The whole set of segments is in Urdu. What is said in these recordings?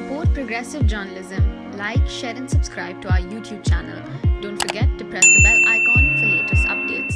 support progressive journalism, like, share and subscribe to our YouTube channel. Don't forget to press the bell icon for latest updates.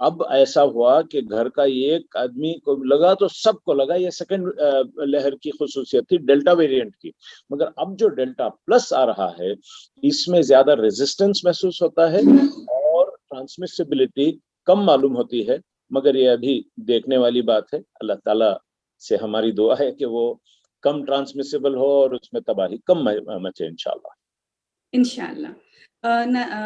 اب ایسا ہوا کہ گھر کا ایک آدمی کو لگا تو سب کو لگا. یہ سیکنڈ لہر کی خصوصیت تھی ڈیلٹا ویریئنٹ کی. مگر اب جو ڈیلٹا پلس آ رہا ہے اس میں زیادہ ریزسٹنس محسوس ہوتا ہے اور ٹرانسمیسیبلٹی کم معلوم ہوتی ہے. مگر یہ ابھی دیکھنے والی بات ہے. اللہ تعالیٰ سے ہماری دعا ہے کہ وہ کم ٹرانسمیسیبل ہو اور اس میں تباہی کم مچے انشاءاللہ. انشاءاللہ.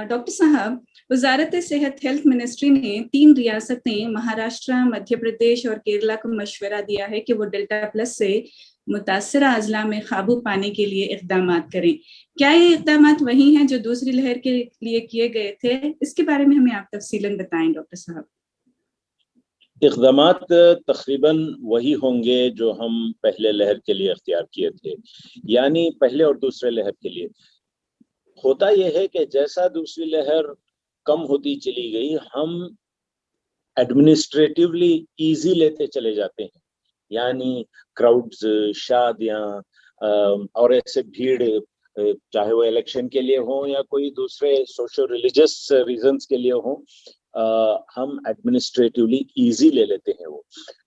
ڈاکٹر صاحب، وزارت صحت ہیلتھ منسٹری نے 3 ریاستیں مہاراشٹرا، مدھیہ پردیش اور کیرلا کو مشورہ دیا ہے کہ وہ ڈیلٹا پلس سے متاثرہ اضلاع میں قابو پانے کے لیے اقدامات کریں. کیا یہ اقدامات وہی ہیں جو دوسری لہر کے لیے کیے گئے تھے؟ اس کے بارے میں ہمیں آپ تفصیلاً بتائیں ڈاکٹر صاحب. اقدامات تقریباً وہی ہوں گے جو ہم پہلے لہر کے لیے اختیار کیے تھے، یعنی پہلے اور دوسرے لہر کے لیے. ہوتا یہ ہے کہ جیسا دوسری لہر کم ہوتی چلی گئی ہم ایڈمنسٹریٹیولی ایزی لیتے چلے جاتے ہیں. یعنی کراؤڈز، شادیاں اور ایسے بھیڑ، چاہے وہ الیکشن کے لیے ہوں یا کوئی دوسرے سوشل ریلیجس ریزنز کے لیے ہوں، ہم ایڈمنسٹریٹیولی ایزی لے لیتے ہیں. وہ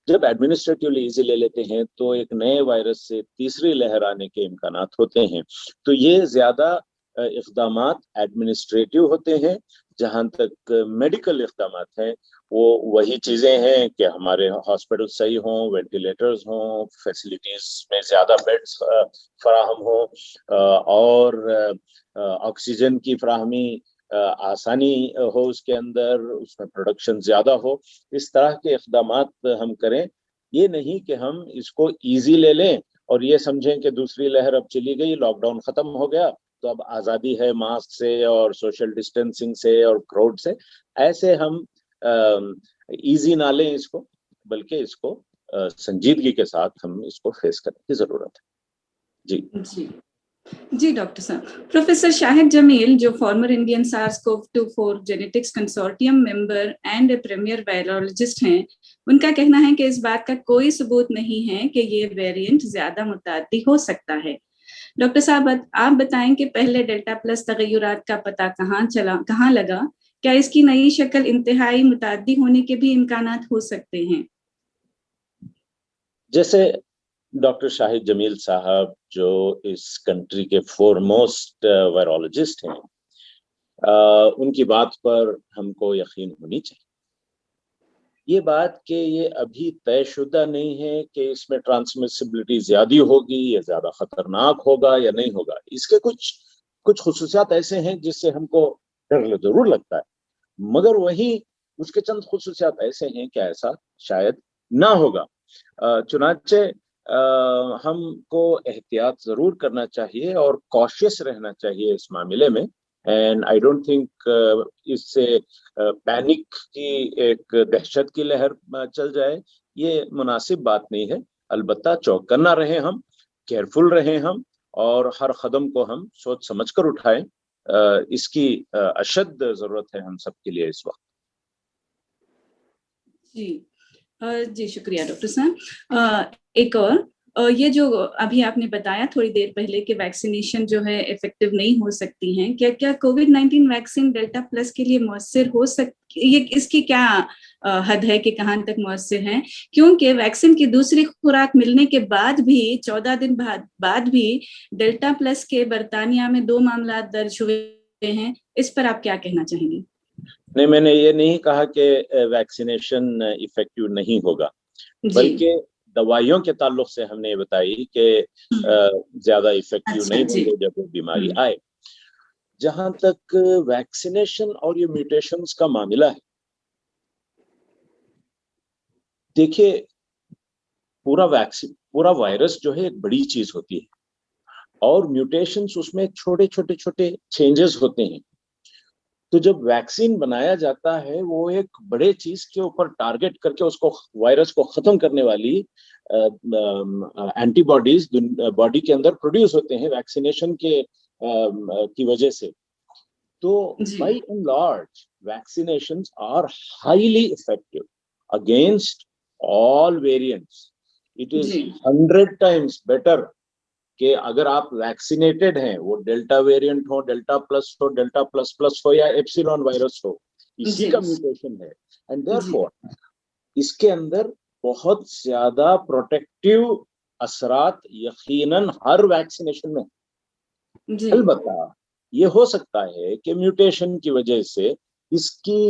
جب ایڈمنسٹریٹیولی ایزی لے لیتے ہیں تو ایک نئے وائرس سے تیسری لہر آنے کے امکانات ہوتے ہیں. تو یہ زیادہ اقدامات ایڈمنسٹریٹیو ہوتے ہیں. جہاں تک میڈیکل اقدامات ہیں وہ وہی چیزیں ہیں کہ ہمارے ہاسپٹل صحیح ہوں، وینٹیلیٹرز ہوں، فیسلٹیز میں زیادہ بیڈز فراہم ہوں اور آکسیجن کی فراہمی آسانی ہو، اس کے اندر اس میں پروڈکشن زیادہ ہو. اس طرح کے اقدامات ہم کریں. یہ نہیں کہ ہم اس کو ایزی لے لیں اور یہ سمجھیں کہ دوسری لہر اب چلی گئی، لاک ڈاؤن ختم ہو گیا تو اب آزادی ہے ماسک سے اور سوشل ڈسٹینسنگ سے اور کراؤڈ سے. ایسے ہم ایزی نہ لیں اس کو، بلکہ اس کو سنجیدگی کے ساتھ ہم اس کو فیس کرنے کی ضرورت ہے. جی ڈاکٹر صاحب. پروفیسر شاہد جمیل جو former Indian SARS-CoV-2 genetics consortium member and premier virologist ہیں، ان کا کہنا ہے کہ اس بات کا کوئی ثبوت نہیں ہے کہ یہ ویریئنٹ زیادہ متعدی ہو سکتا ہے. ڈاکٹر صاحب آپ بتائیں کہ پہلے ڈیلٹا پلس تغیرات کا پتہ کہاں لگا؟ کیا اس کی نئی شکل انتہائی متعدی ہونے کے بھی امکانات ہو سکتے ہیں؟ جیسے ڈاکٹر شاہد جمیل صاحب جو اس کنٹری کے فورموسٹ وائرولوجسٹ ہیں، ان کی بات پر ہم کو یقین ہونی چاہیے. یہ بات کہ یہ ابھی طے شدہ نہیں ہے کہ اس میں ٹرانسمیسیبلٹی زیادہ ہوگی یا زیادہ خطرناک ہوگا یا نہیں ہوگا. اس کے کچھ خصوصیات ایسے ہیں جس سے ہم کو ڈر ضرور لگتا ہے، مگر وہیں اس کے چند خصوصیات ایسے ہیں کہ ایسا شاید نہ ہوگا. چنانچہ ہم کو احتیاط ضرور کرنا چاہیے اور کوشش رہنا چاہیے اس معاملے میں. اینڈ آئی ڈونٹ تھنک اس سے پینک کی ایک دہشت کی لہر چل جائے، یہ مناسب بات نہیں ہے. البتہ چوکنا رہیں، ہم کیئرفل رہیں ہم، اور ہر قدم کو ہم سوچ سمجھ کر اٹھائیں. اس کی اشد ضرورت ہے ہم سب کے لیے اس وقت. جی شکریہ ڈاکٹر صاحب. ایک اور یہ جو ابھی آپ نے بتایا تھوڑی دیر پہلے کہ ویکسینیشن جو ہے افیکٹو نہیں ہو سکتی ہیں، کیا کووڈ-19 ویکسین ڈیلٹا پلس کے لیے مؤثر ہو سکتی؟ یہ اس کی کیا حد ہے کہ کہاں تک مؤثر ہیں؟ کیونکہ ویکسین کی دوسری خوراک ملنے کے بعد بھی 14 دن بعد بھی ڈیلٹا پلس کے برطانیہ میں 2 معاملات درج ہوئے ہیں. اس پر آپ کیا کہنا چاہیں گے؟ نہیں، میں نے یہ نہیں کہا کہ ویکسینیشن ایفیکٹو نہیں ہوگا، بلکہ دوائیوں کے تعلق سے ہم نے بتائی کہ زیادہ ایفیکٹو نہیں ہوں گے جب وہ بیماری آئے. جہاں تک ویکسینیشن اور یہ میوٹیشنز کا معاملہ ہے، دیکھیے پورا وائرس جو ہے ایک بڑی چیز ہوتی ہے اور میوٹیشنز اس میں چھوٹے چینجز ہوتے ہیں. تو جب ویکسین بنایا جاتا ہے وہ ایک بڑے چیز کے اوپر ٹارگٹ کر کے اس کو وائرس کو ختم کرنے والی اینٹی باڈیز باڈی کے اندر پروڈیوس ہوتے ہیں ویکسینیشن کی وجہ سے. تو by and large vaccinations are highly effective against all variants. It is 100 times better کہ اگر آپ ویکسینیٹڈ ہیں، وہ ڈیلٹا ویریئنٹ ہو، ڈیلٹا پلس ہو، ڈیلٹا پلس پلس ہو یا ایپسیلون وائرس ہو، اسی کا میوٹیشن ہے. اینڈ دیئرفور اس کے اندر بہت زیادہ پروٹیکٹیو اثرات یقیناً ہر ویکسینیشن میں. البتہ یہ ہو سکتا ہے کہ میوٹیشن کی وجہ سے اس کی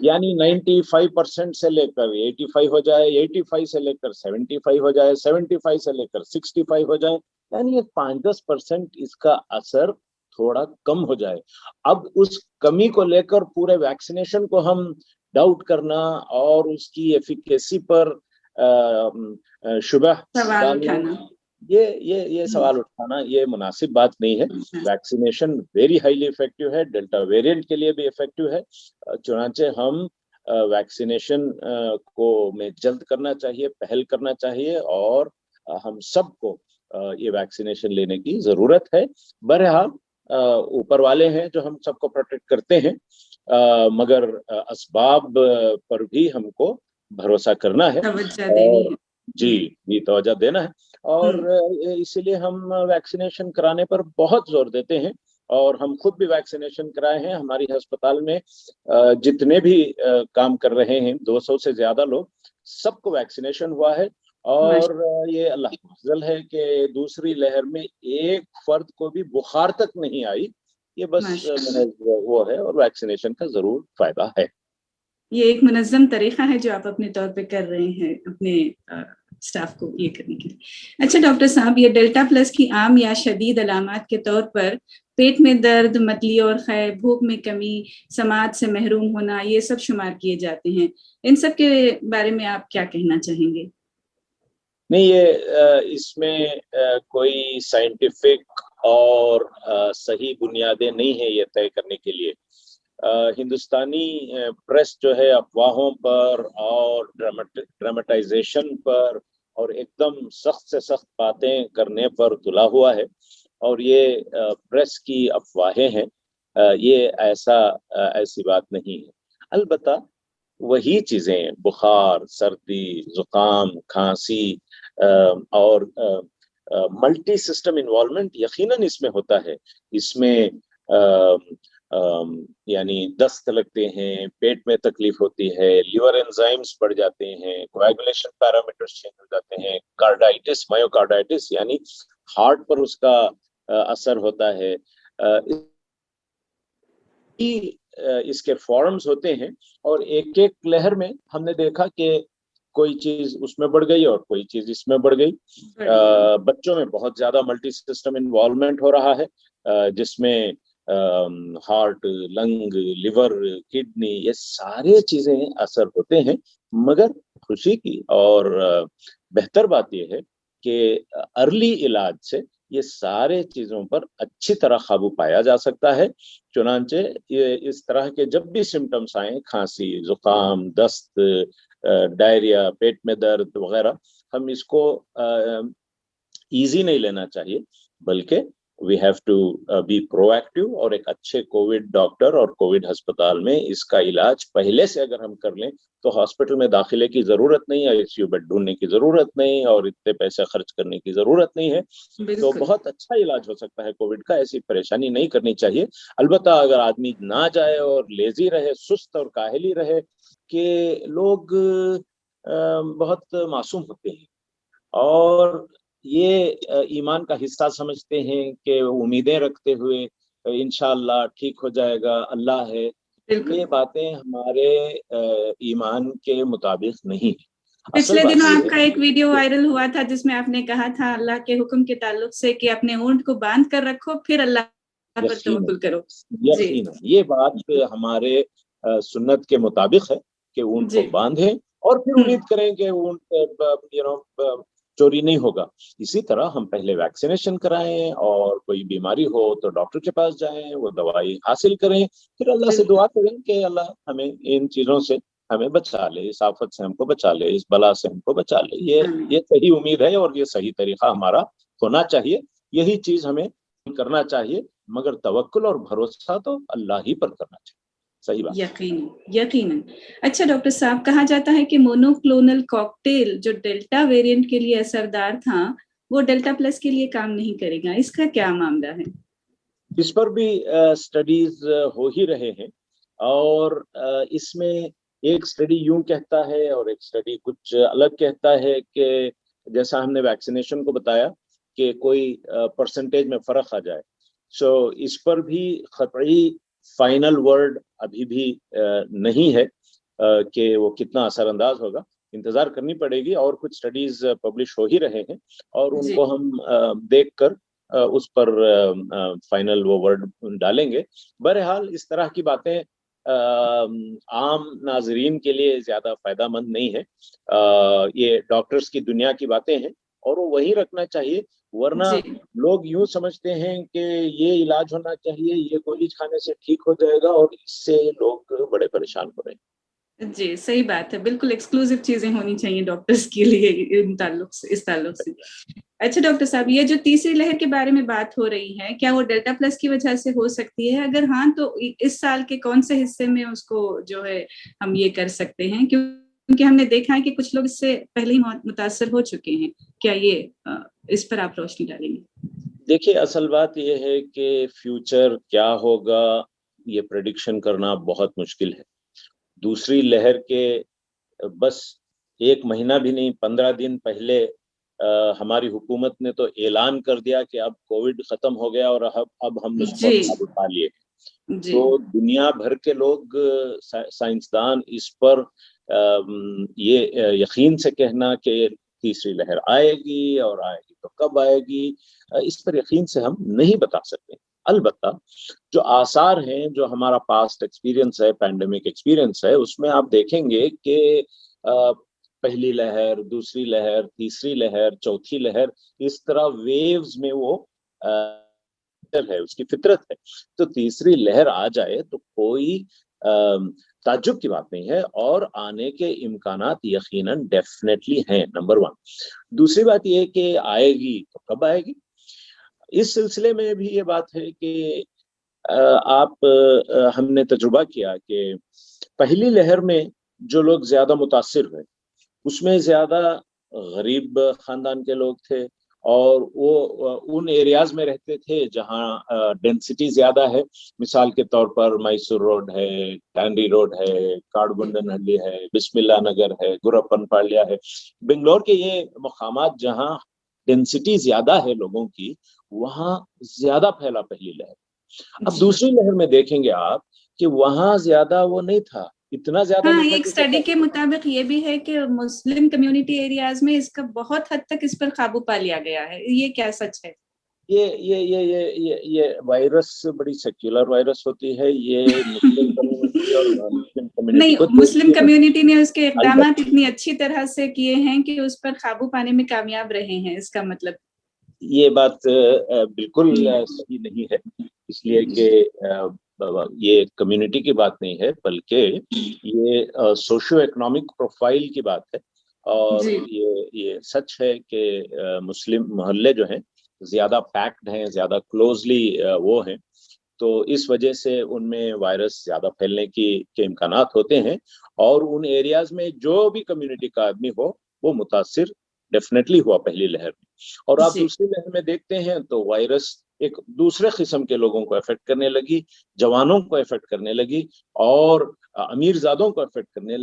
یعنی 95% سے لے کر 85 ہو جائے, 85 سے لے کر 75 ہو جائے, 75 سے لے کر 65 ہو جائے, یعنی 5-10% اس کا اثر تھوڑا کم ہو جائے. اب اس کمی کو لے کر پورے ویکسینیشن کو ہم ڈاؤٹ کرنا اور اس کی ایفیکیسی پر شبہ ڈالنا, یہ سوال اٹھانا یہ مناسب بات نہیں ہے. ویکسینیشن ویری ہائیلی افیکٹو ہے, ڈیلٹا ویریئنٹ کے لیے بھی افیکٹو ہے. چنانچہ ہم ویکسینیشن کو میں جلد کرنا چاہیے, پہل کرنا چاہیے, اور ہم سب کو یہ ویکسینیشن لینے کی ضرورت ہے. بہرحال اوپر والے ہیں جو ہم سب کو پروٹیکٹ کرتے ہیں, مگر اسباب پر بھی ہم کو بھروسہ کرنا ہے, اور جی توجہ دینا ہے. اور اسی لیے ہم ویکسینیشن کرانے پر بہت زور دیتے ہیں, اور ہم خود بھی ویکسینیشن کرائے ہیں. ہماری ہسپتال میں جتنے بھی کام کر رہے ہیں 200 سے زیادہ لوگ, سب کو ویکسینیشن ہوا ہے. اور یہ اللہ کا فضل ہے کہ دوسری لہر میں ایک فرد کو بھی بخار تک نہیں آئی. یہ بس وہ ہے, اور ویکسینیشن کا ضرور فائدہ ہے. یہ ایک منظم طریقہ ہے جو آپ اپنے طور پہ کر رہے ہیں اپنے اسٹاف کو یہ کرنے کے لیے. اچھا ڈاکٹر صاحب, یہ ڈیلٹا پلس کی عام یا شدید علامات کے طور پر پیٹ میں درد, متلی اور خے, بھوک میں کمی, سماعت سے محروم ہونا, یہ سب شمار کیے جاتے ہیں. ان سب کے بارے میں آپ کیا کہنا چاہیں گے؟ نہیں, یہ اس میں کوئی سائنٹیفک اور صحیح بنیادیں نہیں ہیں یہ طے کرنے کے لیے. ہندوستانی پریس جو ہے افواہوں پر اور ڈرامٹائزیشن پر اور ایک دم سخت سے سخت باتیں کرنے پر تلا ہوا ہے, اور یہ پریس کی افواہیں ہیں. یہ ایسی بات نہیں ہے. البتہ وہی چیزیں بخار, سردی, زکام, کھانسی اور ملٹی سسٹم انوالومنٹ یقیناً اس میں ہوتا ہے. اس میں یعنی دست لگتے ہیں, پیٹ میں تکلیف ہوتی ہے, لیور انزائمز بڑھ جاتے ہیں, کوآگولیشن پیرامیٹرز چینج ہو جاتے ہیں, کارڈائٹس, مایوکارڈائٹس یعنی ہارٹ پر اس کا اثر ہوتا ہے. اس کے فارمز ہوتے ہیں, اور ایک ایک لہر میں ہم نے دیکھا کہ کوئی چیز اس میں بڑھ گئی اور کوئی چیز اس میں بڑھ گئی. بچوں میں بہت زیادہ ملٹی سسٹم انوالومنٹ ہو رہا ہے, جس میں ہارٹ, لنگ, لیور, کڈنی, یہ سارے چیزیں اثر ہوتے ہیں. مگر خوشی کی اور بہتر بات یہ ہے کہ ارلی علاج سے یہ سارے چیزوں پر اچھی طرح قابو پایا جا سکتا ہے. چنانچہ یہ اس طرح کے جب بھی سمٹمز آئیں, کھانسی, زکام, دست, ڈائریا, پیٹ میں درد وغیرہ, ہم اس کو ایزی نہیں لینا چاہیے, بلکہ we have to be proactive. اور ایک اچھے کووڈ ڈاکٹر اور کووڈ ہسپتال میں اس کا علاج پہلے سے اگر ہم کر لیں تو ہاسپٹل میں داخلے کی ضرورت نہیں, ICU بیڈ ڈھونڈنے کی ضرورت نہیں, اور اتنے پیسے خرچ کرنے کی ضرورت نہیں ہے. تو بہت اچھا علاج ہو سکتا ہے کووڈ کا. ایسی پریشانی نہیں کرنی چاہیے. البتہ اگر آدمی نہ جائے اور لیزی رہے, سست اور کاہلی رہے, کہ لوگ بہت معصوم ہوتے ہیں اور یہ ایمان کا حصہ سمجھتے ہیں کہ امیدیں رکھتے ہوئے انشاءاللہ ٹھیک ہو جائے گا, اللہ ہے. یہ باتیں ہمارے ایمان کے مطابق نہیں ہیں. پچھلے دنوں آپ کا ایک ویڈیو وائرل ہوا تھا جس میں آپ نے کہا تھا اللہ کے حکم کے تعلق سے کہ اپنے اونٹ کو باندھ کر رکھو, پھر اللہ پر توکل کرو. یقیناً یہ بات ہمارے سنت کے مطابق ہے کہ اونٹ کو باندھیں اور پھر امید کریں کہ اونٹ چوری نہیں ہوگا. اسی طرح ہم پہلے ویکسینیشن کرائیں, اور کوئی بیماری ہو تو ڈاکٹر کے پاس جائیں, وہ دوائی حاصل کریں, پھر اللہ سے دعا کریں کہ اللہ ہمیں ان چیزوں سے ہمیں بچا لے, اس آفت سے ہم کو بچا لے, اس بلا سے ہم کو بچا لے. یہ صحیح امید ہے اور یہ صحیح طریقہ ہمارا ہونا چاہیے. یہی چیز ہمیں کرنا چاہیے, مگر توکل اور بھروسہ تو اللہ ہی پر کرنا چاہیے. صحیح بات. یقیناً. اچھا ڈاکٹر صاحب, کہا جاتا ہے کہ مونوکلونل کاکٹیل جو ڈیلٹا ویریئنٹ کے لیے اثردار تھا وہ ڈیلٹا پلس کے لیے کام نہیں کرے گا. اس کا کیا معاملہ ہے؟ اس پر بھی سٹڈیز ہو ہی رہے ہیں, اور اس میں ایک اسٹڈی یوں کہتا ہے اور ایک اسٹڈی کچھ الگ کہتا ہے کہ جیسا ہم نے ویکسینیشن کو بتایا کہ کوئی پرسنٹیج میں فرق آ جائے. سو اس پر بھی قطعی فائنل ورڈ ابھی بھی نہیں ہے کہ وہ کتنا اثر انداز ہوگا. انتظار کرنی پڑے گی اور کچھ اسٹڈیز پبلش ہو ہی رہے ہیں اور ان کو ہم دیکھ کر اس پر فائنل وہ ورڈ ڈالیں گے. بہرحال اس طرح کی باتیں عام ناظرین کے لیے زیادہ فائدہ مند نہیں ہے. یہ ڈاکٹرز کی دنیا کی باتیں ہیں اور وہ وہی رکھنا چاہیے, ورنہ لوگ یوں سمجھتے ہیں کہ یہ علاج ہونا چاہیے, یہ گولی کھانے سے ٹھیک ہو جائے گا, اور اس سے لوگ بڑے پریشان ہو رہے ہیں. جی صحیح بات ہے, بالکل ایکسکلوزیو چیزیں ہونی چاہیے ڈاکٹرز کے لیے اس تعلق سے. اچھا ڈاکٹر صاحب, یہ جو تیسری لہر کے بارے میں بات ہو رہی ہے, کیا وہ ڈیلٹا پلس کی وجہ سے ہو سکتی ہے؟ اگر ہاں تو اس سال کے کون سے حصے میں اس کو جو ہے ہم یہ کر سکتے ہیں, کیونکہ ہم نے دیکھا ہے کہ کچھ لوگ اس سے پہلے ہی متاثر ہو چکے ہیں. کیا یہ اس پر آپ روشنی ڈالیں گے؟ دیکھیے اصل بات یہ ہے کہ فیوچر کیا ہوگا یہ پریڈکشن کرنا بہت مشکل ہے. دوسری لہر کے بس ایک مہینہ بھی نہیں 15 دن پہلے ہماری حکومت نے تو اعلان کر دیا کہ اب کووڈ ختم ہو گیا اور اب ہم اس پر قابو پا لیے. تو دنیا بھر کے لوگ سائنسدان اس پر یہ یقین سے کہنا کہ تیسری لہر آئے گی اور آئے گی تو کب آئے گی, اس پر یقین سے ہم نہیں بتا سکتے. البتہ جو آثار ہیں, جو ہمارا پاسٹ ایکسپیرینس ہے, پینڈیمک ایکسپیرینس ہے, اس میں آپ دیکھیں گے کہ پہلی لہر, دوسری لہر, تیسری لہر, چوتھی لہر, اس طرح ویوز میں وہ ہے, اس کی فطرت ہے. تو تیسری لہر آ جائے تو کوئی تعجب کی بات نہیں ہے, اور آنے کے امکانات یقیناً ڈیفینیٹلی ہیں, نمبر 1. دوسری بات یہ کہ آئے گی تو کب آئے گی. اس سلسلے میں بھی یہ بات ہے کہ ہم نے تجربہ کیا کہ پہلی لہر میں جو لوگ زیادہ متاثر ہوئے اس میں زیادہ غریب خاندان کے لوگ تھے, اور وہ ان ایریاز میں رہتے تھے جہاں ڈینسٹی زیادہ ہے. مثال کے طور پر میسور روڈ ہے, ٹانڈی روڈ ہے, کاڑگنڈن ہلی ہے, بسم اللہ نگر ہے, گرپن پالیہ ہے. بنگلور کے یہ مقامات جہاں ڈینسٹی زیادہ ہے لوگوں کی, وہاں زیادہ پھیلا پہلی لہر. اب دوسری لہر میں دیکھیں گے آپ کہ وہاں زیادہ وہ نہیں تھا, اتنا زیادہ نہیں تھا. ایک اسٹڈی کے مطابق یہ بھی ہے کہ مسلم کمیونٹی ایریاز میں اس کا بہت حد تک اس پر قابو پا لیا گیا ہے. یہ کیا سچ ہے؟ یہ وائرس بڑی سیکولر وائرس ہوتی ہے. یہ مسلم کمیونٹی اور مسلم کمیونٹی کو مسلم کمیونٹی نے اس کے اقدامات اتنی اچھی طرح سے کیے ہیں کہ اس پر قابو پانے میں کامیاب رہے ہیں. اس کا مطلب یہ بات بالکل صحیح نہیں ہے, اس لیے کہ یہ کمیونٹی کی بات نہیں ہے, بلکہ یہ سوشو اکنامک پروفائل کی بات ہے. اور یہ سچ ہے کہ مسلم محلے جو ہیں زیادہ پیکڈ ہیں, زیادہ کلوزلی وہ ہیں, تو اس وجہ سے ان میں وائرس زیادہ پھیلنے کے امکانات ہوتے ہیں. اور ان ایریاز میں جو بھی کمیونٹی کا آدمی ہو وہ متاثر ڈیفینیٹلی ہوا پہلی لہر میں. اور آپ دوسری لہر میں دیکھتے ہیں تو وائرس ایک دوسرے قسم کے لوگوں کو افیکٹ کرنے لگی, جوانوں کو افیکٹ کرنے لگی, اور امیر زادوں کو افیکٹ کرنے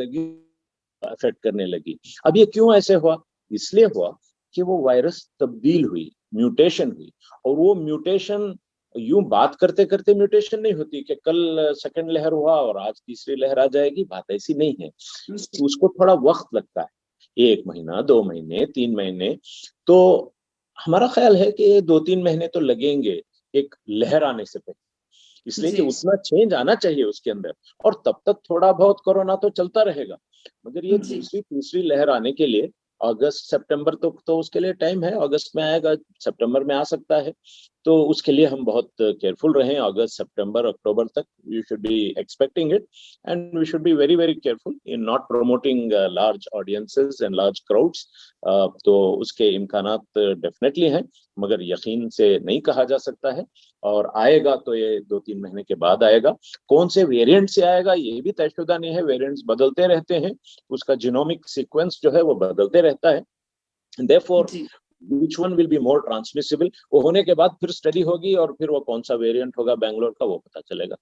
لگی. اب یہ کیوں ایسے ہوا؟ اس لیے ہوا کہ وہ وائرس تبدیل ہوئی, میوٹیشن ہوئی. اور وہ میوٹیشن یوں بات کرتے کرتے میوٹیشن نہیں ہوتی کہ کل سیکنڈ لہر ہوا اور آج تیسری لہر آ جائے گی. بات ایسی نہیں ہے, اس کو تھوڑا وقت لگتا ہے, 1 مہینہ, 2 مہینے, 3 مہینے. تو ہمارا خیال ہے کہ 2-3 مہینے تو لگیں گے ایک لہر آنے سے پہلے, اس لیے کہ اتنا چینج آنا چاہیے اس کے اندر. اور تب تک تھوڑا بہت کورونا تو چلتا رہے گا, مگر یہ دوسری تیسری لہر آنے کے لیے اگست سپٹمبر تو اس کے لیے ٹائم ہے. اگست میں آئے گا, سپٹمبر میں آ سکتا ہے, تو اس کے لیے ہم بہت کیئرفل رہیں. اگست سپٹمبر اکتوبر تک we should be expecting it, and we should be very very careful in not promoting large audiences and large crowds. تو اس کے امکانات ڈیفینیٹلی ہیں, مگر یقین سے نہیں کہا جا سکتا ہے. اور آئے گا تو یہ 2-3 مہینے کے بعد آئے گا. کون سے ویریئنٹ سے آئے گا یہ بھی طے شدہ نہیں ہے, ویریئنٹس بدلتے رہتے ہیں, اس کا جینومک سیکوینس جو ہے وہ بدلتے رہتا ہے. Therefore, which one will be more transmissible, وہ ہونے کے بعد پھر اسٹڈی ہوگی, اور پھر وہ کون سا ویریئنٹ ہوگا بنگلور کا وہ پتہ چلے گا.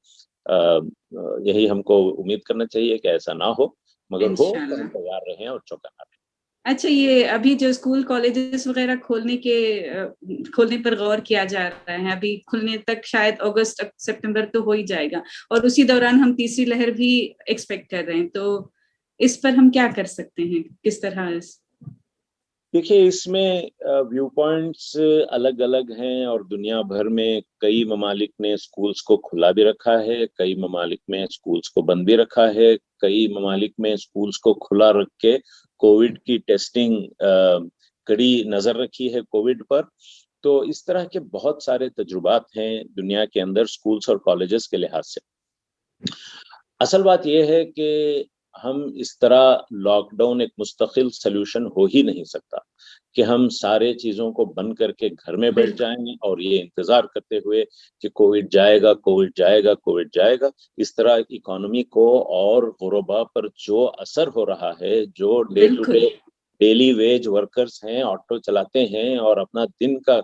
یہی ہم کو امید کرنا چاہیے کہ ایسا نہ ہو, مگر ہو تو انشاءاللہ. ہم تیار رہیں اور چوکنا رہیں. اچھا، یہ ابھی جو اسکول کالجز وغیرہ کھولنے پر غور کیا جا رہا ہے، ابھی کھلنے تک شاید اگست سپتمبر تو ہو ہی جائے گا، اور اسی دوران ہم تیسری لہر بھی ایکسپیکٹ کر رہے ہیں، تو اس پر ہم کیا کر سکتے ہیں، کس طرح دیکھیے اس میں ویو پوائنٹس الگ الگ ہیں، اور دنیا بھر میں کئی ممالک نے اسکولس کو کھلا بھی رکھا ہے، کئی ممالک میں اسکولس کو بند بھی رکھا ہے، کئی ممالک میں اسکولس کو کھلا رکھ کے کووڈ کی ٹیسٹنگ کڑی نظر رکھی ہے کووڈ پر. تو اس طرح کے بہت سارے تجربات ہیں دنیا کے اندر اسکولس اور کالجز کے لحاظ سے. اصل بات یہ ہے کہ ہم اس طرح لاک ڈاؤن ایک مستقل سلوشن ہو ہی نہیں سکتا کہ ہم سارے چیزوں کو بند کر کے گھر میں بیٹھ جائیں اور یہ انتظار کرتے ہوئے کہ کووڈ جائے گا کووڈ جائے گا کووڈ جائے گا. اس طرح اکانومی کو اور غربا پر جو اثر ہو رہا ہے، جو day to day daily wage workers ہیں، آٹو چلاتے ہیں اور اپنا دن کا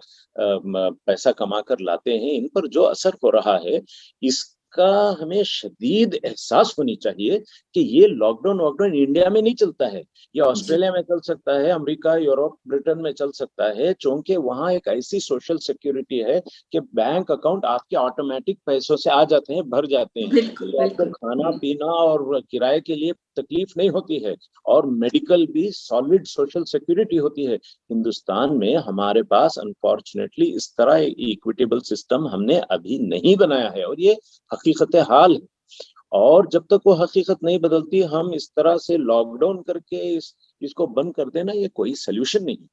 پیسہ کما کر لاتے ہیں، ان پر جو اثر ہو رہا ہے، اس کا ہمیں شدید احساس ہونی چاہیے کہ یہ لاک ڈاؤن انڈیا میں نہیں چلتا ہے، یہ آسٹریلیا میں چل سکتا ہے، امریکہ، یورپ، برٹن میں چل سکتا ہے، چونکہ وہاں ایک ایسی سوشل سیکیورٹی ہے کہ بینک اکاؤنٹ آپ کے آٹومیٹک پیسوں سے آ جاتے ہیں، بھر جاتے ہیں، تو آپ کو کھانا پینا اور کرائے کے لیے تکلیف نہیں ہوتی ہے، اور میڈیکل بھی سالڈ سوشل سیکیورٹی ہوتی ہے. ہندوستان میں ہمارے پاس انفارچونیٹلی اس طرح ایکویٹیبل سسٹم ہم نے ابھی نہیں بنایا ہے، اور یہ حقیقت حال ہے. اور جب تک وہ حقیقت نہیں بدلتی، ہم اس طرح سے لاک ڈاؤن کر کے اس کو بند کر دینا یہ کوئی سلیوشن نہیں.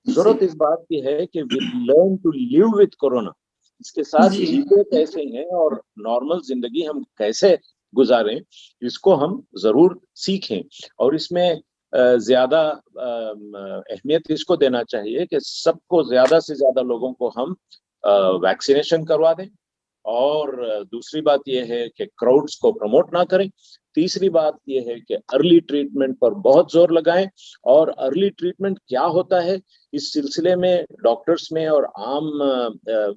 ضرورت اس بات کی ہے کہ we learn to live with corona, اس کے ساتھ جیتے کیسے ہیں اور نارمل زندگی ہم کیسے گزاریں، اس کو ہم ضرور سیکھیں. اور اس میں زیادہ اہمیت اس کو دینا چاہیے کہ سب کو زیادہ سے زیادہ لوگوں کو ہم ویکسینیشن کروا دیں. اور دوسری بات یہ ہے کہ کراؤڈز کو پروموٹ نہ کریں. تیسری بات یہ ہے کہ ارلی ٹریٹمنٹ پر بہت زور لگائیں. اور ارلی ٹریٹمنٹ کیا ہوتا ہے، اس سلسلے میں ڈاکٹرز میں اور عام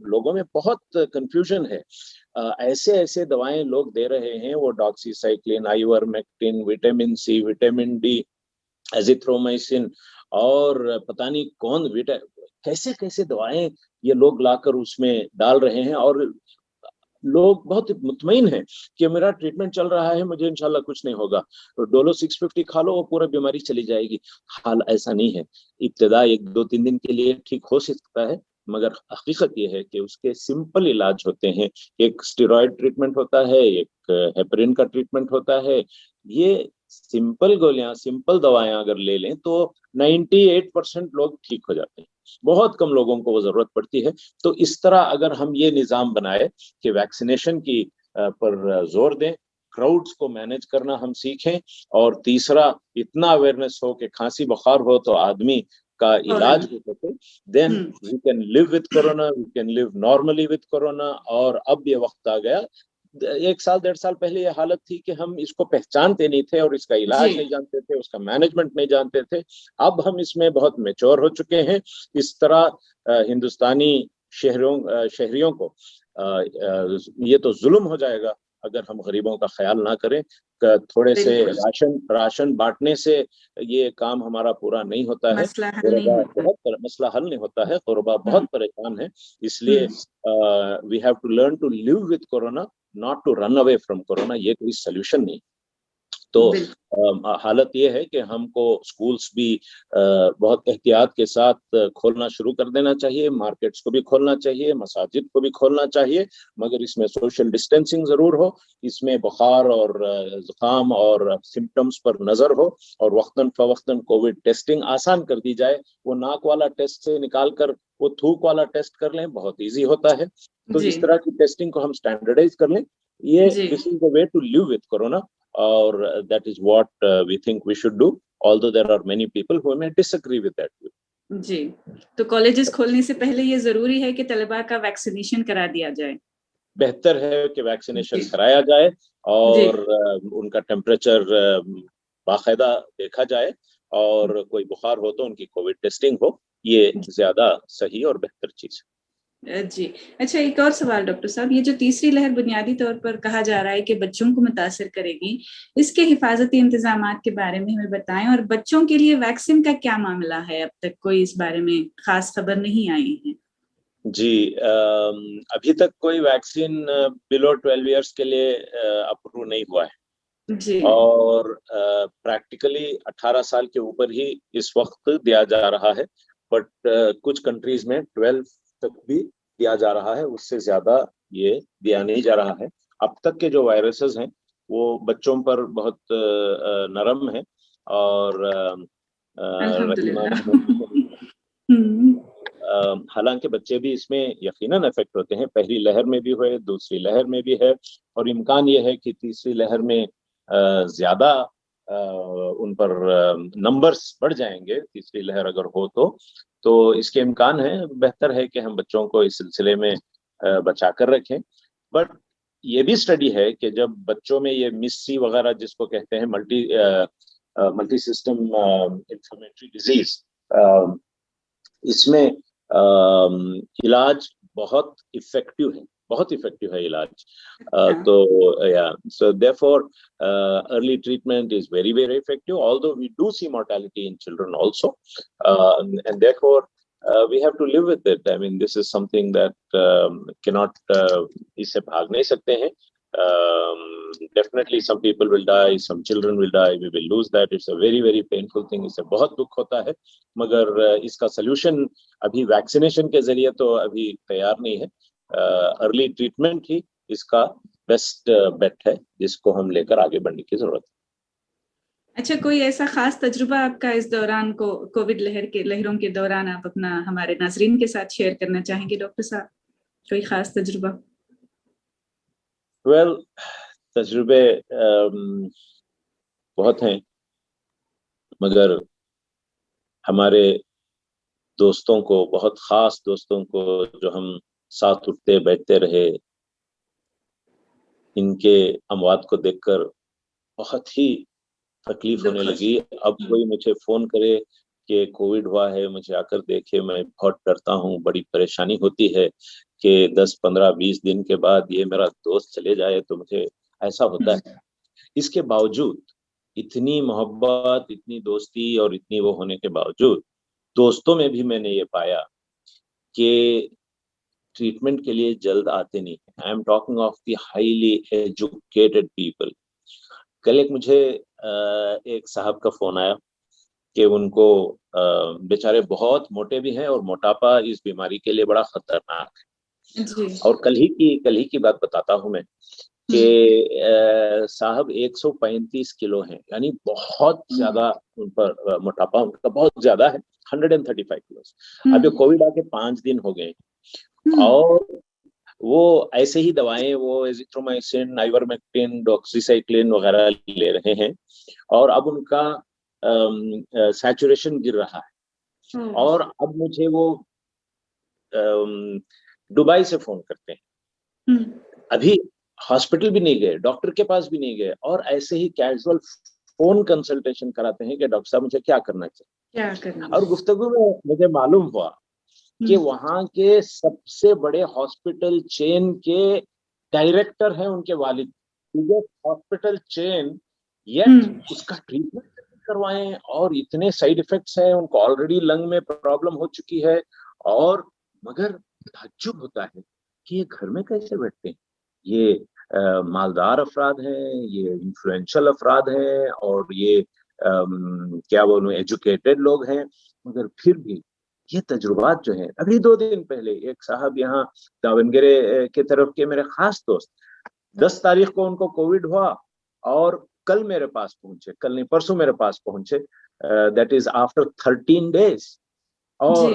لوگوں میں بہت کنفیوژن ہے. ایسے دوائیں لوگ دے رہے ہیں، وہ ڈاکسی سائکلین، آئیورمیکٹن، وٹامن سی، وٹامن ڈی، ایزیتھرومائسن، اور پتہ نہیں کون کیسے دوائیں یہ لوگ لا کر اس میں ڈال رہے ہیں، اور لوگ بہت مطمئن ہیں کہ میرا ٹریٹمنٹ چل رہا ہے، مجھے انشاءاللہ کچھ نہیں ہوگا، ڈولو 650 کھا لو وہ پورا بیماری چلی جائے گی. حال ایسا نہیں ہے. ابتدا 1-2-3 دن کے لیے ٹھیک ہو سکتا ہے، مگر حقیقت یہ ہے کہ اس کے سمپل علاج ہوتے ہیں. ایک اسٹیرائڈ ٹریٹمنٹ ہوتا ہے، ایک ہیپرین کا ٹریٹمنٹ ہوتا ہے. یہ سمپل گولیاں، سمپل دوائیں اگر لے لیں تو 98% لوگ ٹھیک ہو جاتے ہیں. بہت کم لوگوں کو وہ ضرورت پڑتی ہے. تو اس طرح اگر ہم یہ نظام بنائے کہ ویکسینیشن کی پر زور دیں، کراؤڈز کو مینج کرنا ہم سیکھیں، اور تیسرا اتنا اویئرنیس ہو کہ کھانسی بخار ہو تو آدمی کا علاج ہو سکے، then we can live with corona, we can live normally with corona. اور اب یہ وقت آ گیا. 1-1.5 سال پہلے یہ حالت تھی کہ ہم اس کو پہچانتے نہیں تھے اور اس کا علاج نہیں جانتے تھے، اس کا مینجمنٹ نہیں جانتے تھے. اب ہم اس میں بہت میچور ہو چکے ہیں. اس طرح ہندوستانی شہریوں کو یہ تو ظلم ہو جائے گا اگر ہم غریبوں کا خیال نہ کریں. تھوڑے سے راشن بانٹنے سے یہ کام ہمارا پورا نہیں ہوتا ہے. مسئلہ حل نہیں ہوتا ہے. غربا بہت پریشان ہے. اس لیے we have to learn to live with corona, not to run away from corona. یہ کوئی سلیوشن نہیں. تو حالت یہ ہے کہ ہم کو سکولز بھی بہت احتیاط کے ساتھ کھولنا شروع کر دینا چاہیے، مارکیٹس کو بھی کھولنا چاہیے، مساجد کو بھی کھولنا چاہیے، مگر اس میں سوشل ڈسٹینسنگ ضرور ہو. اس میں بخار اور زکام اور سمٹمز پر نظر ہو، اور وقتاً فوقتاً کووڈ ٹیسٹنگ آسان کر دی جائے. وہ ناک والا ٹیسٹ سے نکال کر وہ تھوک والا ٹیسٹ کر لیں، بہت ایزی ہوتا ہے. تو اس طرح کی ٹیسٹنگ کو ہم اسٹینڈرڈائز کر لیں. یہ this is the way to live with corona. اور that is what we think we should do, although there are many people who may disagree with that view. جی، تو کالجز کھولنے سے پہلے یہ ضروری ہے کہ طلباء کا ویکسینیشن کرا دیا جائے. بہتر ہے کہ ویکسینیشن کرایا جائے اور ان کا ٹیمپریچر باقاعدہ دیکھا جائے، اور کوئی بخار ہو تو ان کی کووڈ ٹیسٹنگ ہو. یہ زیادہ صحیح اور بہتر چیز ہے. جی اچھا، ایک اور سوال ڈاکٹر صاحب، یہ جو تیسری لہر بنیادی طور پر کہا جا رہا ہے کہ بچوں کو متاثر کرے گی، اس کے حفاظتی انتظامات کے بارے میں ہمیں بتائیں، اور بچوں کے لیے ویکسین کا کیا معاملہ ہے؟ اب تک کوئی اس بارے میں خاص خبر نہیں آئی ہے۔ جی ابھی تک کوئی ویکسین بلو 12 ایئرس کے لیے اپروو نہیں ہوا ہے، جی اور پریکٹیکلی 18 سال کے اوپر ہی اس وقت دیا جا رہا ہے، بٹ کچھ کنٹریز میں 12 تک بھی دیا جا رہا ہے، اس سے زیادہ یہ دیا نہیں جا رہا ہے۔ اب تک کے جو وائرسز ہیں وہ بچوں پر بہت نرم ہے اور الحمدللہ۔ رحیمانہ ہے۔ حالانکہ بچے بھی اس میں یقیناً افیکٹ ہوتے ہیں، پہلی لہر میں بھی ہوئے، دوسری لہر میں بھی ہے، اور امکان یہ ہے کہ تیسری لہر میں زیادہ ان پر نمبرز بڑھ جائیں گے، تیسری لہر اگر ہو تو اس کے امکان ہے۔ بہتر ہے کہ ہم بچوں کو اس سلسلے میں بچا کر رکھیں، بٹ یہ بھی اسٹڈی ہے کہ جب بچوں میں یہ مس-سی وغیرہ جس کو کہتے ہیں ملٹی سسٹم انفلیمیٹری ڈیزیز، اس میں علاج بہت افیکٹو ہے، بہت افیکٹو ہے علاج۔ تو so therefore early treatment is very very effective, although we do see mortality in children also, and therefore we have to live with it. I mean, this is something that cannot اس سے بھاگ نہیں سکتے ہیں۔ Definitely some people will die, some children will die, we will lose that. It's a very very painful thing. اس سے بہت دکھ ہوتا ہے، مگر اس کا سلوشن ابھی ویکسینیشن کے ذریعے تو ابھی تیار نہیں ہے۔ ارلی ٹریٹمنٹ ہی اس کا بیسٹ بیٹ ہے جس کو ہم لے کر آگے بڑھنے کی ضرورت ہے۔ اچھا، کوئی ایسا خاص تجربہ آپ کا اس دوران کووڈ لہروں کے دوران آپ اپنا ہمارے ناظرین کے ساتھ شیئر کرنا چاہیں گے ڈاکٹر صاحب؟ کوئی خاص تجربہ؟ تجربے بہت ہیں، مگر ہمارے دوستوں کو، بہت خاص دوستوں کو جو ہم ساتھ اٹھتے بیٹھتے رہے، ان کے اموات کو دیکھ کر بہت ہی تکلیف ہونے لگی۔ اب کوئی مجھے فون کرے کہ کووڈ ہوا ہے، مجھے آ کر دیکھے، میں بہت ڈرتا ہوں، بڑی پریشانی ہوتی ہے کہ 10 15 20 دن کے بعد یہ میرا دوست چلے جائے تو مجھے ایسا ہوتا ہے۔ اس کے باوجود اتنی محبت، اتنی دوستی اور اتنی وہ ہونے کے باوجود دوستوں میں بھی میں نے یہ پایا کہ ٹریٹمنٹ کے لیے جلد آتے نہیں۔ I am talking of the highly educated people. کل مجھے ایک صاحب کا فون آیا کہ ان کو بیچارے بہت موٹے بھی ہیں، اور موٹاپا اس بیماری کے لیے بڑا خطرناک ہے۔ اور کل ہی کی بات بتاتا ہوں میں کہ صاحب 135 کلو ہیں، یعنی بہت زیادہ ان پر موٹاپا ان کا بہت زیادہ ہے، 135 کلو۔ اب یہ کووڈ آ کے 5 دن ہو گئے، اور وہ ایسے ہی دوائیں، وہ ایزیترومائسن، آئیورمیکٹن، ڈاکسیسائکلین وغیرہ لے رہے ہیں، اور اب ان کا سیچوریشن گر رہا ہے۔ اور اب مجھے وہ دبئی سے فون کرتے ہیں، ابھی ہاسپٹل بھی نہیں گئے، ڈاکٹر کے پاس بھی نہیں گئے، اور ایسے ہی کیجول فون کنسلٹیشن کراتے ہیں کہ ڈاکٹر صاحب مجھے کیا کرنا چاہیے۔ اور گفتگو میں مجھے معلوم ہوا کہ وہاں کے سب سے بڑے ہاسپٹل چین کے ڈائریکٹر ہیں ان کے والد، ہاسپٹل چین، یٹ اس کا ٹریٹمنٹ کروائیں، اور اتنے سائیڈ ایفیکٹس ہیں، ان کو آلریڈی لنگ میں پرابلم ہو چکی ہے، اور مگر تعجب ہوتا ہے کہ یہ گھر میں کیسے بیٹھتے ہیں، یہ مالدار افراد ہیں، یہ انفلوئنشل افراد ہیں، اور یہ کیا بولوں ایجوکیٹڈ لوگ ہیں، مگر پھر بھی یہ تجربات جو ہیں۔ ابھی 2 دن پہلے ایک صاحب یہاں داونگرے کی طرف کے میرے خاص دوست، 10 تاریخ کو ان کو کووڈ ہوا، اور کل میرے پاس پہنچے، کل نہیں پرسوں میرے پاس پہنچے، دیٹ از آفٹر 13 days۔ اور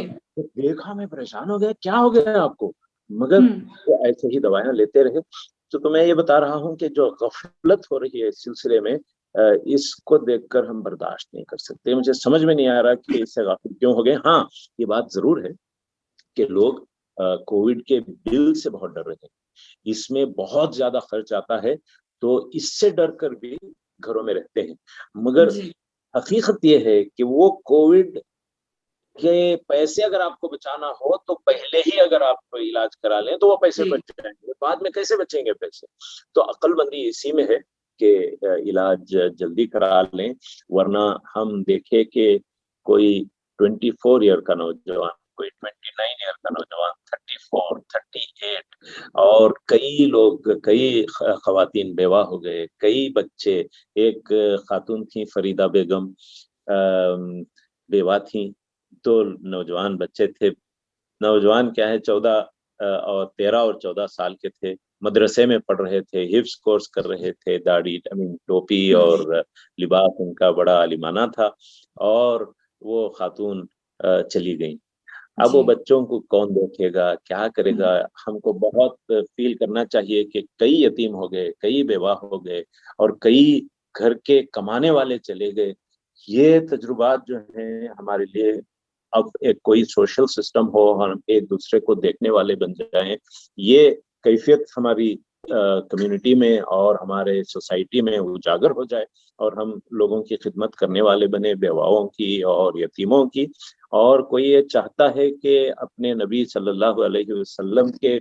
دیکھا میں پریشان ہو گیا، کیا ہو گیا آپ کو؟ مگر وہ ایسے ہی دوائیاں لیتے رہے۔ تو میں یہ بتا رہا ہوں کہ جو غفلت ہو رہی ہے اس سلسلے میں، اس کو دیکھ کر ہم برداشت نہیں کر سکتے۔ مجھے سمجھ میں نہیں آ رہا کہ اس سے غافل کیوں ہو گئے۔ ہاں، یہ بات ضرور ہے کہ لوگ کووڈ کے بل سے بہت ڈر رہے ہیں، اس میں بہت زیادہ خرچ آتا ہے، تو اس سے ڈر کر بھی گھروں میں رہتے ہیں۔ مگر حقیقت یہ ہے کہ وہ کووڈ کہ پیسے اگر آپ کو بچانا ہو تو پہلے ہی اگر آپ علاج کرا لیں تو وہ پیسے بچ جائیں گے, بعد میں کیسے بچیں گے پیسے؟ تو عقل مندی اسی میں ہے کہ علاج جلدی کرا لیں, ورنہ ہم دیکھیں کہ کوئی 24 ایئر کا نوجوان, کوئی 29 ایئر کا نوجوان, 34, 38, اور کئی لوگ, کئی خواتین بیوہ ہو گئے, کئی بچے. ایک خاتون تھیں فریدہ بیگم, بیوہ تھیں, تو نوجوان بچے تھے, نوجوان کیا ہے 13 اور 14 سال کے تھے, مدرسے میں پڑھ رہے تھے, حفظ کورس کر رہے تھے, داڑھی ٹوپی اور لباس ان کا بڑا عالمانہ تھا, اور وہ خاتون چلی گئیں. اب وہ بچوں کو کون دیکھے گا, کیا کرے گا؟ ہم کو بہت فیل کرنا چاہیے کہ کئی یتیم ہو گئے, کئی بیوہ ہو گئے, اور کئی گھر کے کمانے والے چلے گئے. یہ تجربات جو ہیں ہمارے لیے, اب ایک کوئی سوشل سسٹم ہو, ہم ایک دوسرے کو دیکھنے والے بن جائیں, یہ کیفیت ہماری کمیونٹی میں اور ہمارے سوسائٹی میں اجاگر ہو جائے, اور ہم لوگوں کی خدمت کرنے والے بنے, بیواؤں کی اور یتیموں کی. اور کوئی یہ چاہتا ہے کہ اپنے نبی صلی اللہ علیہ وسلم کے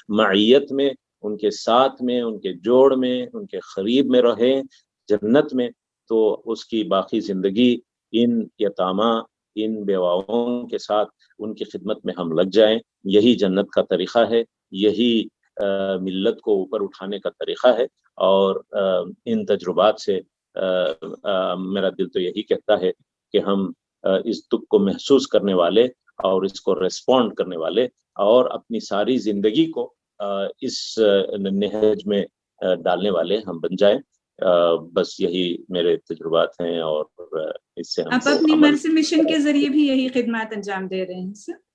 معیت میں, ان کے ساتھ میں, ان کے جوڑ میں, ان کے قریب میں رہیں جنت میں, تو اس کی باقی زندگی ان یتامہ, ان بیواؤں کے ساتھ ان کی خدمت میں ہم لگ جائیں. یہی جنت کا طریقہ ہے, یہی ملت کو اوپر اٹھانے کا طریقہ ہے. اور ان تجربات سے میرا دل تو یہی کہتا ہے کہ ہم اس دکھ کو محسوس کرنے والے اور اس کو ریسپونڈ کرنے والے, اور اپنی ساری زندگی کو اس نہج میں ڈالنے والے ہم بن جائیں. بس یہی میرے تجربات ہیں, اور اس سے ہم آپ اپنی مرسی مشن کے ذریعے بھی یہی خدمات انجام دے رہے ہیں سر؟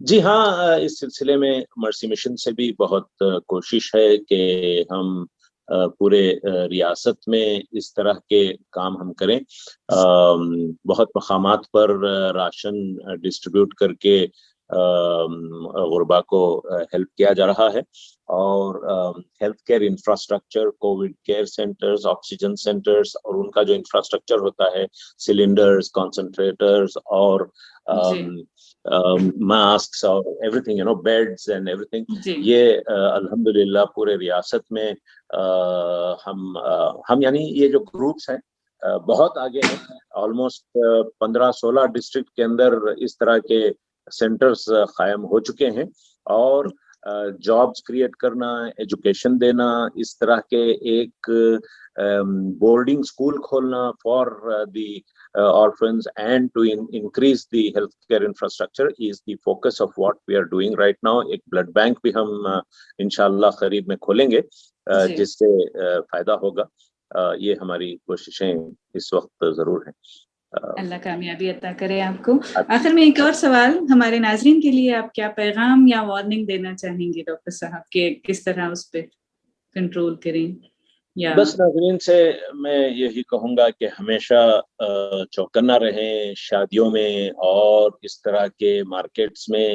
جی ہاں, اس سلسلے میں مرسی مشن سے بھی بہت کوشش ہے کہ ہم پورے ریاست میں اس طرح کے کام ہم کریں. بہت مقامات پر راشن ڈسٹریبیوٹ کر کے غربا کو ہیلپ کیا جا رہا ہے, اور health care infrastructure, Covid care centres, oxygen centres, اور ان کا جو انفراسٹرکچر ہوتا ہے, سلنڈرز, کانسنٹریٹرز, اور ماسکس اور every thing, beds and every thing, یہ الحمدللہ پورے ریاست میں ہم یعنی یہ جو گروپس ہیں بہت آگے ہیں. آلموسٹ 15-16 ڈسٹرکٹ کے اندر اس طرح کے سینٹرز قائم ہو چکے ہیں, اور جابس کریٹ کرنا, ایجوکیشن دینا, اس طرح کے ایک بورڈنگ اسکول کھولنا for the orphans and to increase the healthcare infrastructure is the focus of what we are doing right now. ایک بلڈ بینک بھی ہم انشاءاللہ قریب میں کھولیں گے جس سے فائدہ ہوگا. یہ ہماری کوششیں اس وقت ضرور ہیں. اللہ کامیابی عطا کرے آپ کو. آخر میں ایک اور سوال ہمارے ناظرین کے لیے, آپ کیا پیغام یا وارننگ دینا چاہیں گے ڈاکٹر صاحب کہ کس طرح اس پہ کنٹرول کریں؟ بس ناظرین سے میں یہی کہوں گا کہ ہمیشہ چوکنا رہیں شادیوں میں اور اس طرح کے مارکیٹس میں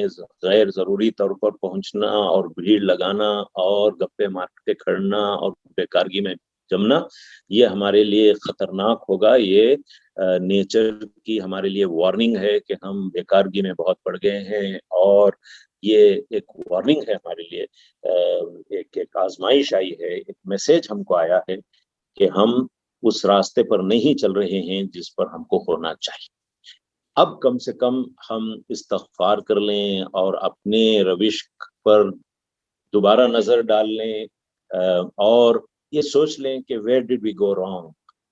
غیر ضروری طور پر پہنچنا اور بھیڑ لگانا اور گپے مارتے کھڑنا اور بیکارگی میں جمنا, یہ ہمارے لیے خطرناک ہوگا. یہ نیچر کی ہمارے لیے وارننگ ہے کہ ہم بیکارگی میں بہت پڑ گئے ہیں, اور یہ ایک وارننگ ہے ہمارے لیے, ایک آزمائش آئی ہے, ایک میسج ہم کو آیا ہے کہ ہم اس راستے پر نہیں چل رہے ہیں جس پر ہم کو ہونا چاہیے. اب کم سے کم ہم استغفار کر لیں اور اپنے روش پر دوبارہ نظر ڈال لیں, اور یہ سوچ لیں کہ where did we go wrong,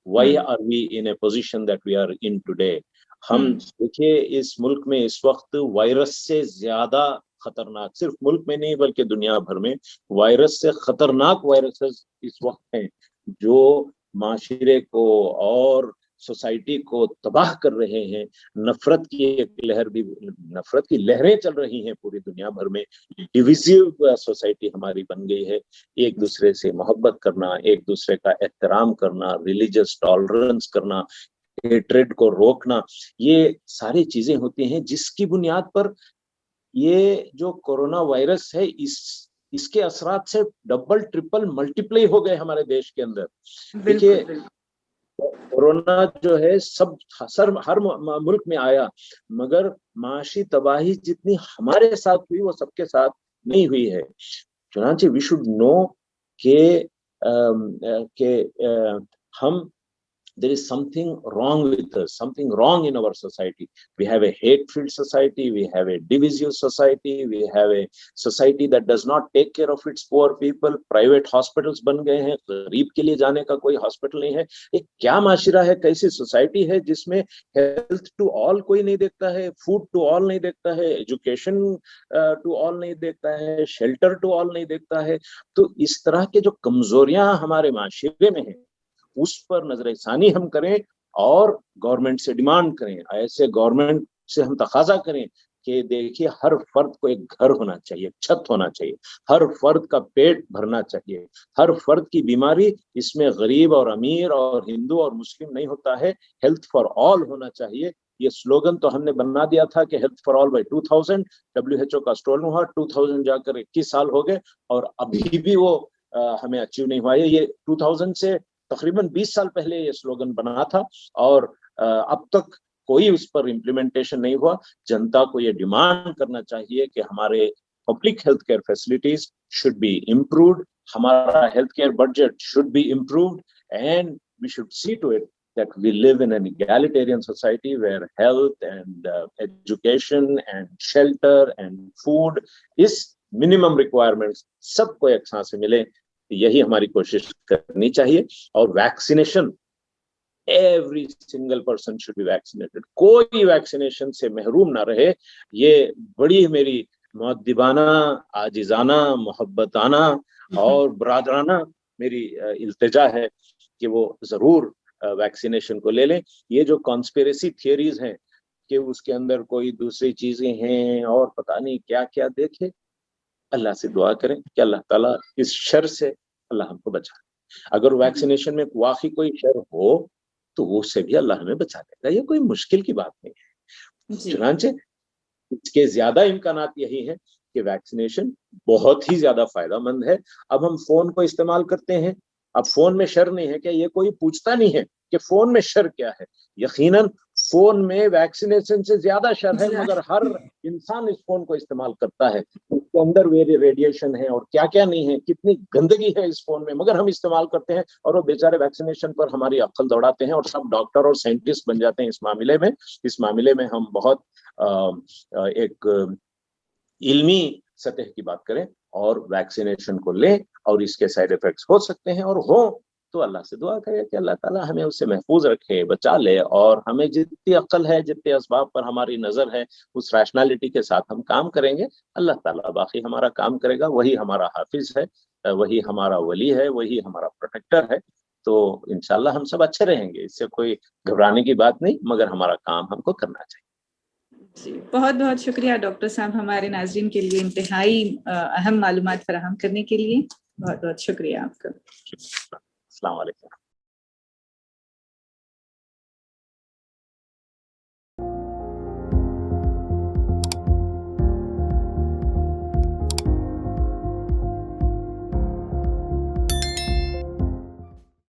why are we in a position that we are in today. ہم دیکھیے اس ملک میں اس وقت وائرس سے زیادہ خطرناک, صرف ملک میں نہیں بلکہ دنیا بھر میں وائرس سے خطرناک وائرسز اس وقت ہیں جو معاشرے کو اور سوسائٹی کو تباہ کر رہے ہیں. نفرت کی ایک لہر بھی, نفرت کی لہریں چل رہی ہیں پوری دنیا بھر میں. ڈیویزیو سوسائٹی ہماری بن گئی ہے. ایک دوسرے سے محبت کرنا, ایک دوسرے کا احترام کرنا, ریلیجس ٹالرنس کرنا, ہیٹریڈ کو روکنا, یہ ساری چیزیں ہوتی ہیں جس کی بنیاد پر یہ جو کورونا وائرس ہے اس کے اثرات سے ڈبل ٹرپل ملٹیپلائی ہو گئے ہمارے دیش کے اندر. دیکھیے کورونا جو ہے ہر ملک میں آیا، مگر معاشی تباہی جتنی ہمارے ساتھ ہوئی وہ سب کے ساتھ نہیں ہوئی ہے. چنانچہ وی شوڈ نو کہ ہم there is something wrong with us, something wrong in our society. We have a hate-filled society, we have a divisive society, we have a society that does not take care of its poor people. Private hospitals ban gaye hain, غریب کے لیے جانے کا کوئی ہاسپٹل نہیں ہے. ایک کیا معاشرہ ہے، کیسی سوسائٹی ہے جس میں ہیلتھ ٹو آل کوئی نہیں دیکھتا ہے، فوڈ ٹو آل نہیں دیکھتا ہے، ایجوکیشن ٹو آل نہیں دیکھتا ہے، شیلٹر ٹو آل نہیں دیکھتا ہے. تو اس طرح کے جو کمزوریاں ہمارے معاشرے میں ہیں اس پر نظر ثانی ہم کریں اور گورنمنٹ سے ڈیمانڈ کریں، ایسے گورنمنٹ سے ہم تقاضا کریں کہ دیکھیے ہر فرد کو ایک گھر ہونا چاہیے، ایک چھت ہونا چاہیے، ہر فرد کا پیٹ بھرنا چاہیے، ہر فرد کی بیماری، اس میں غریب اور امیر اور ہندو اور مسلم نہیں ہوتا ہے، ہیلتھ فار آل ہونا چاہیے. یہ سلوگن تو ہم نے بنا دیا تھا کہ health for all by 2000، WHO کا اسٹول ہوا 2000 جا کر 21 سال ہو گئے اور ابھی بھی وہ ہمیں اچیو نہیں ہوا ہے. یہ 2000 سے تقریباً 20 سال پہلے یہ سلوگن بنا تھا اور اب تک کوئی اس پر امپلیمنٹیشن نہیں ہوا. جنتا کو یہ ڈیمانڈ کرنا چاہیے کہ ہمارے public health care facilities should be improved, ہمارا health care budget should be improved and we should see to it that we live in an egalitarian society where health and education and shelter and food is minimum requirements سب کو ایک ساتھ سے ملے. یہی ہماری کوشش کرنی چاہیے. اور vaccination, every single person should be vaccinated, کوئی ویکسینیشن سے محروم نہ رہے. یہ بڑی میری مؤدبانہ، عاجزانہ، محبتانہ اور برادرانہ میری التجا ہے کہ وہ ضرور ویکسینیشن کو لے لیں. یہ جو کانسپیریسی تھیوریز ہیں کہ اس کے اندر کوئی دوسری چیزیں ہیں اور پتہ نہیں کیا کیا، دیکھے اللہ سے دعا کریں کہ اللہ تعالیٰ اس شر سے اللہ ہم کو بچائے. اگر ویکسینیشن میں واقعی کوئی شر ہو تو وہ سے بھی اللہ ہمیں بچا لے گا. یہ کوئی مشکل کی بات نہیں ہے. چنانچہ اس کے زیادہ امکانات یہی ہیں کہ ویکسینیشن بہت ہی زیادہ فائدہ مند ہے. اب ہم فون کو استعمال کرتے ہیں، اب فون میں شر نہیں ہے کیا؟ یہ کوئی پوچھتا نہیں ہے کہ فون میں شر کیا ہے. یقیناً فون میں ویکسینیشن سے زیادہ شر ہے، مگر ہر انسان اس فون کو استعمال کرتا ہے. اس کے اندر ریڈیشن ہے اور کیا کیا نہیں ہے، کتنی گندگی ہے اس فون میں، مگر ہم استعمال کرتے ہیں اور وہ بیچارے ویکسینیشن پر ہماری عقل دوڑاتے ہیں اور سب ڈاکٹر اور سائنٹسٹ بن جاتے ہیں اس معاملے میں. اس معاملے میں ہم بہت ایک علمی سطح کی بات کریں اور ویکسینیشن کو لیں، اور اس کے سائیڈ ایفیکٹس ہو سکتے ہیں اور ہوں تو اللہ سے دعا کرے کہ اللہ تعالیٰ ہمیں اس سے محفوظ رکھے، بچا لے، اور ہمیں جتنی عقل ہے، جتنے اسباب پر ہماری نظر ہے، اس ریشنالٹی کے ساتھ ہم کام کریں گے. اللہ تعالیٰ باقی ہمارا کام کرے گا. وہی ہمارا حافظ ہے، وہی ہمارا ولی ہے، وہی ہمارا پروٹیکٹر ہے. تو انشاءاللہ ہم سب اچھے رہیں گے. اس سے کوئی گھبرانے کی بات نہیں، مگر ہمارا کام ہم کو کرنا چاہیے. جی بہت بہت شکریہ ڈاکٹر صاحب، ہمارے ناظرین کے لیے انتہائی اہم معلومات فراہم کرنے کے لیے. بہت بہت شکریہ آپ کا. السلام علیکم.